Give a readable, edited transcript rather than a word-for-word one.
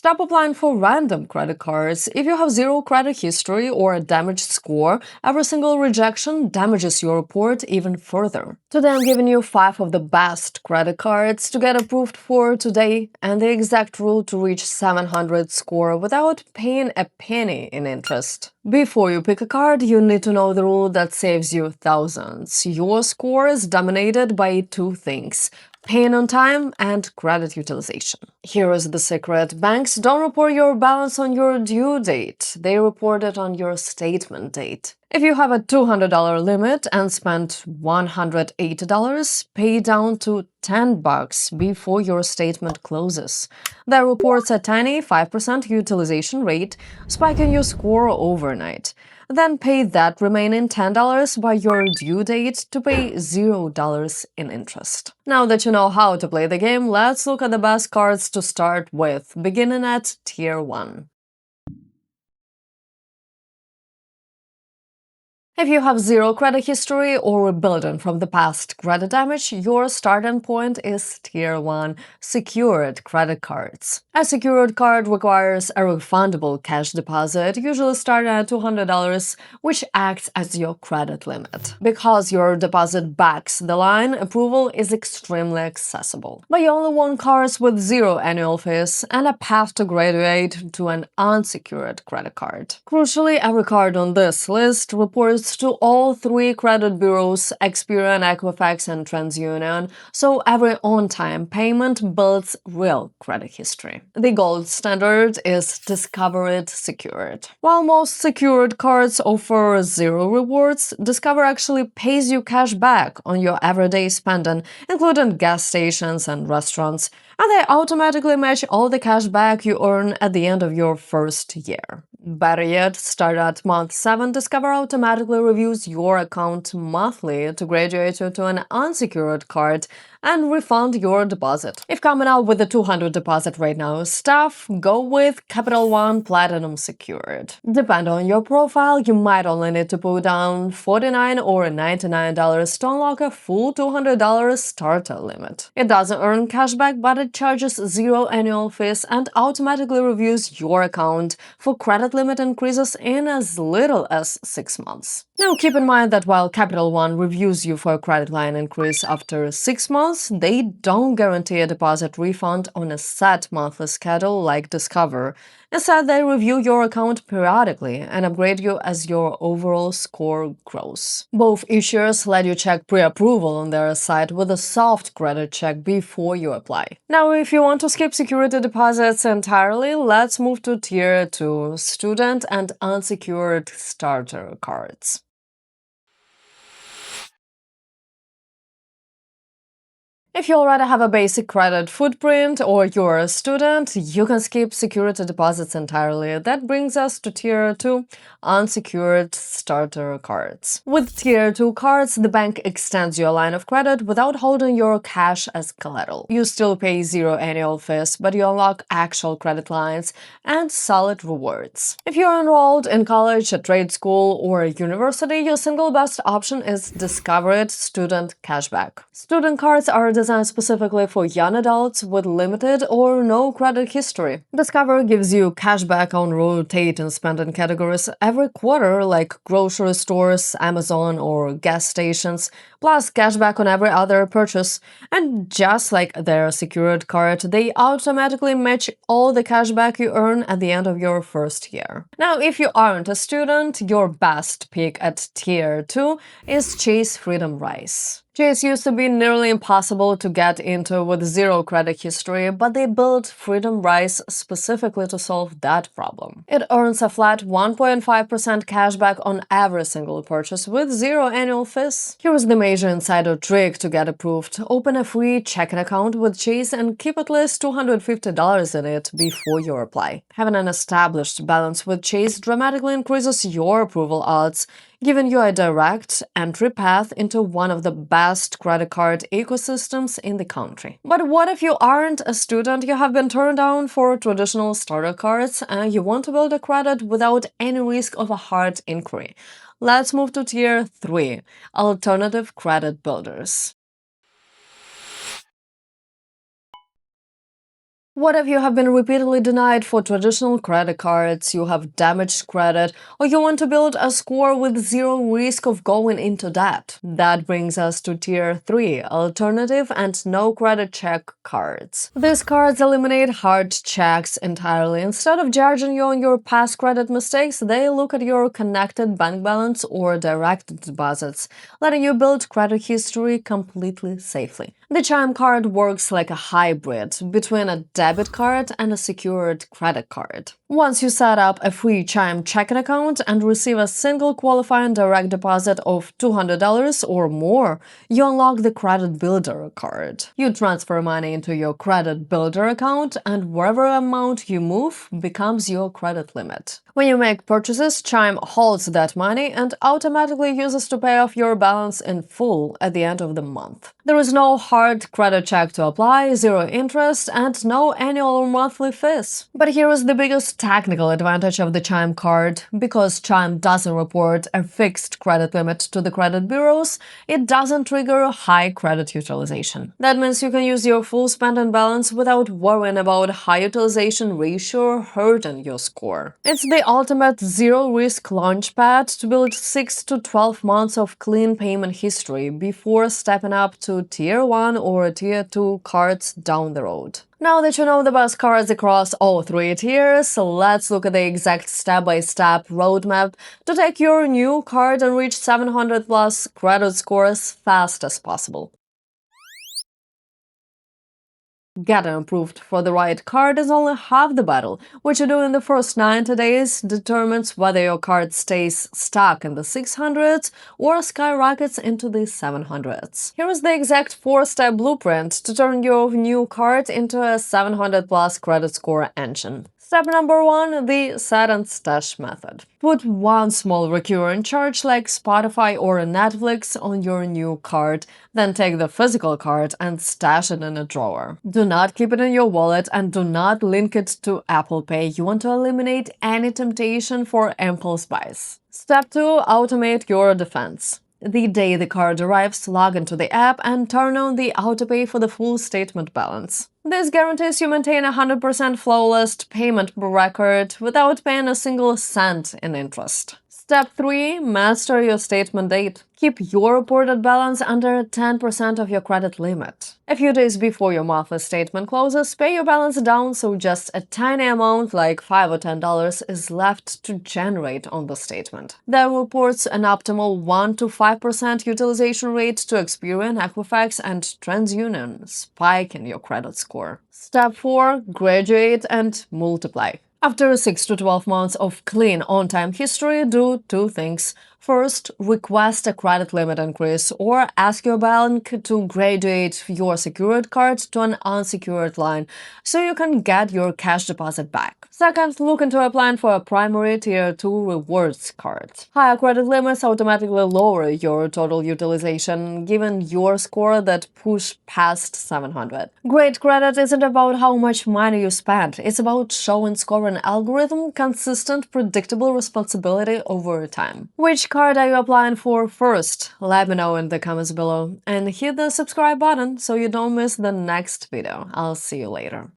Stop applying for random credit cards. If you have zero credit history or a damaged score, every single rejection damages your report even further. Today I'm giving you 5 of the best credit cards to get approved for today and the exact route to reach 700 score without paying a penny in interest. Before you pick a card, you need to know the rule that saves you thousands. Your score is dominated by 2 things: paying on time and credit utilization. Here is the secret. Banks don't report your balance on your due date. They report it on your statement date. If you have a $200 limit and spent $180, pay down to $10 before your statement closes. That reports a tiny 5% utilization rate, spiking your score overnight. Then pay that remaining $10 by your due date to pay $0 in interest. Now that you know how to play the game, let's look at the best cards to start with, beginning at Tier 1. If you have zero credit history or rebuilding from the past credit damage, your starting point is Tier 1 secured credit cards. A secured card requires a refundable cash deposit, usually starting at $200, which acts as your credit limit. Because your deposit backs the line, approval is extremely accessible. But you only want cards with zero annual fees and a path to graduate to an unsecured credit card. Crucially, every card on this list reports to all 3 credit bureaus, Experian, Equifax, and TransUnion, so every on-time payment builds real credit history. The gold standard is Discover Secured. While most secured cards offer zero rewards, Discover actually pays you cash back on your everyday spending, including gas stations and restaurants, and they automatically match all the cash back you earn at the end of your first year. Better yet, start at month 7, Discover automatically reviews your account monthly to graduate you to an unsecured card and refund your deposit. If coming out with a $200 deposit right now is tough, go with Capital One Platinum Secured. Depending on your profile, you might only need to put down $49 or $99 to unlock a full $200 starter limit. It doesn't earn cashback, but it charges zero annual fees and automatically reviews your account for credit limit increases in as little as 6 months. Now keep in mind that while Capital One reviews you for a credit line increase after 6 months, they don't guarantee a deposit refund on a set monthly schedule like Discover. Instead, they review your account periodically and upgrade you as your overall score grows. Both issuers let you check pre-approval on their site with a soft credit check before you apply. Now, if you want to skip security deposits entirely, let's move to Tier 2 student and unsecured starter cards. If you already have a basic credit footprint or you're a student, you can skip security deposits entirely. That brings us to Tier 2, unsecured starter cards. With Tier 2 cards, the bank extends your line of credit without holding your cash as collateral. You still pay zero annual fees, but you unlock actual credit lines and solid rewards. If you're enrolled in college, a trade school, or a university, your single best option is Discover Student Cashback. Student cards are designed specifically for young adults with limited or no credit history. Discover gives you cashback on rotating spending categories every quarter, like grocery stores, Amazon, or gas stations, plus cashback on every other purchase. And just like their secured card, they automatically match all the cashback you earn at the end of your first year. Now, if you aren't a student, your best pick at Tier 2 is Chase Freedom Rise. Chase used to be nearly impossible to get into with zero credit history, but they built Freedom Rise specifically to solve that problem. It earns a flat 1.5% cashback on every single purchase with zero annual fees. Here is the major insider trick to get approved. Open a free checking account with Chase and keep at least $250 in it before you apply. Having an established balance with Chase dramatically increases your approval odds, giving you a direct entry path into one of the best credit card ecosystems in the country. But what if you aren't a student, you have been turned down for traditional starter cards, and you want to build a credit without any risk of a hard inquiry? Let's move to Tier 3, Alternative Credit Builders. What if you have been repeatedly denied for traditional credit cards, you have damaged credit, or you want to build a score with zero risk of going into debt? That brings us to Tier 3, alternative and no credit check cards. These cards eliminate hard checks entirely. Instead of judging you on your past credit mistakes, they look at your connected bank balance or direct deposits, letting you build credit history completely safely. The Chime card works like a hybrid between a debit card and a secured credit card. Once you set up a free Chime checking account and receive a single qualifying direct deposit of $200 or more, you unlock the Credit Builder card. You transfer money into your Credit Builder account, and whatever amount you move becomes your credit limit. When you make purchases, Chime holds that money and automatically uses to pay off your balance in full at the end of the month. There is no hard credit check to apply, zero interest, and no annual or monthly fees. But here is the biggest technical advantage of the Chime card. Because Chime doesn't report a fixed credit limit to the credit bureaus, it doesn't trigger high credit utilization. That means you can use your full spending balance without worrying about high utilization ratio hurting your score. It's the ultimate zero-risk launchpad to build 6 to 12 months of clean payment history before stepping up to Tier 1 or Tier 2 cards down the road. Now that you know the best cards across all three tiers, let's look at the exact step-by-step roadmap to take your new card and reach 700 plus credit scores fast as possible. Getting approved for the right card is only half the battle. What you do in the first 90 days determines whether your card stays stuck in the 600s or skyrockets into the 700s. Here is the exact 4-step blueprint to turn your new card into a 700 plus credit score engine. Step number 1, the set and stash method. Put one small recurring charge like Spotify or Netflix on your new card, then take the physical card and stash it in a drawer. Do not keep it in your wallet and do not link it to Apple Pay. You want to eliminate any temptation for impulse buys. Step 2, automate your defense. The day the card arrives, log into the app and turn on the autopay for the full statement balance. This guarantees you maintain a 100% flawless payment record without paying a single cent in interest. Step 3. Master your statement date. Keep your reported balance under 10% of your credit limit. A few days before your monthly statement closes, pay your balance down so just a tiny amount like $5 or $10 is left to generate on the statement. That reports an optimal 1 to 5% utilization rate to Experian, Equifax, and TransUnion, spiking your credit score. Step 4. Graduate and multiply. After 6 to 12 months of clean on-time history, do two things. First, request a credit limit increase or ask your bank to graduate your secured card to an unsecured line so you can get your cash deposit back. Second, look into applying for a primary Tier 2 rewards card. Higher credit limits automatically lower your total utilization, given your score that push past 700. Great credit isn't about how much money you spend, it's about showing scoring algorithm consistent, predictable responsibility over time. Which card are you applying for first? Let me know in the comments below and hit the subscribe button so you don't miss the next video. I'll see you later.